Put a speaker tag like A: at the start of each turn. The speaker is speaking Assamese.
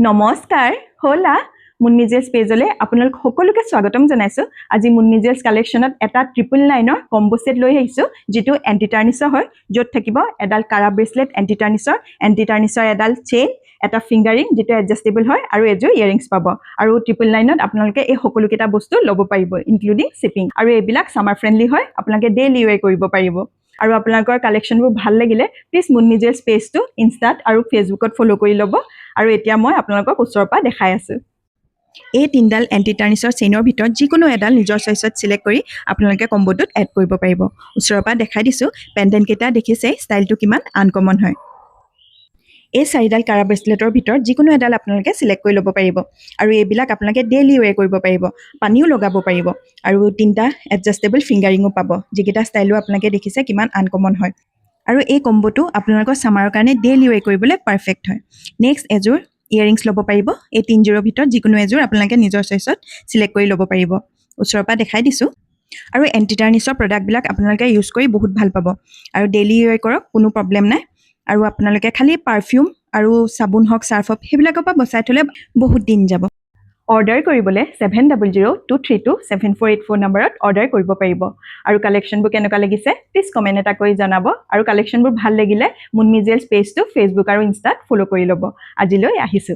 A: নমস্কাৰ হলা মুন্নিজেলছ পেজলে আপোনালোক সকলোকে স্বাগতম জনাইছো আজি মুন্নিজেলছ কালেকশনত এটা 999ৰ কম্বো সেট লৈ আহিছো যেটো এন্টি টাৰ্নিছৰ হয় যত থাকিব এডাল কাৰা ব্ৰেসলেট এন্টি টাৰ্নিছৰ এডাল চেইন এটা ফিংগাৰিং যেটো এডজাস্টেবল হয় আৰু এযোৰ ইয়াৰিংছ পাব আৰু 999ত আপোনালোকে এই সকলো কেটা বস্তু ল'ব পাৰিব ইনক্লুডিং শিপিং আৰু এইবিলাক সামাৰ ফ্ৰেন্ডলি হয় আপোনালোকে ডেইলি ওয়্যাৰ কৰিব পাৰিব আৰু আপোনালোকৰ কালেকশনবোৰ ভাল লাগিলে প্লিজ মুন্নিজেলছ পেজটো ইনষ্টাত আৰু ফেসবুকত ফলো কৰি ল'ব আৰু এতিয়া মই আপোনালোকক ওচৰৰ পৰা দেখাই আছো এই তিনডাল এন্টি টাৰ্নিছৰ চেইনৰ ভিতৰত যিকোনো এডাল নিজৰ চইচত সিলেক্ট কৰি আপোনালোকে কম্বোটোত এড কৰিব পাৰিব ওচৰৰ পৰা দেখাই দিছো পেন্ডেন্ট কেটা দেখিছে ষ্টাইলটো কিমান আনকমন হয় এই চাৰিডাল কাৰা ব্ৰেসলেটৰ ভিতৰত যিকোনো এডাল আপোনালোকে সিলেক্ট কৰি ল'ব পাৰিব আৰু এইবিলাক আপোনালোকে ডেইলি ওয়্যাৰ কৰিব পাৰিব পানীও লগাব পাৰিব আৰু তিনটা এডজাস্টেবল ফিংগাৰিংও পাব যিকেইটা ষ্টাইলো আপোনালোকে দেখিছে কিমান আনকমন হয় আৰু এই কম্বোটো আপোনালোকৰ সামাৰৰ কাৰণে ডেইলি ওয়্যাৰ কৰিবলৈ পাৰফেক্ট হয় নেক্সট এযোৰ ইয়াৰিংছ ল'ব পাৰিব এই তিনযোৰৰ ভিতৰত যিকোনো এযোৰ আপোনালোকে নিজৰ চইচত সিলেক্ট কৰি ল'ব পাৰিব ওচৰৰ পৰা দেখাই দিছো আৰু এন্টি টাৰ্নিছৰ প্ৰডাক্টবিলাক আপোনালোকে ইউজ কৰি বহুত ভাল পাব আৰু ডেইলি ওয়্যাৰ কৰক কোনো প্ৰবলেম নাই আৰু আপোনালোকে খালি পাৰফিউম আৰু সাবুন হক সাৰ্ফ হক হেবিলাকৰ পৰা বচাই থলে বহুত দিন যাব অৰ্ডাৰ কৰিবলৈ 7002327484 নম্বৰত অৰ্ডাৰ কৰিব পাৰিব আৰু কালেকশনবোৰ কেনেকুৱা লাগিছে প্লিজ কমেন্ট এটা কৰি জনাব আৰু কালেকশনবোৰ ভাল লাগিলে মুন্নিজেলছ পেজটো ফেসবুক আৰু ইনষ্টাত ফলো কৰি ল'ব আজিলৈ আহিছো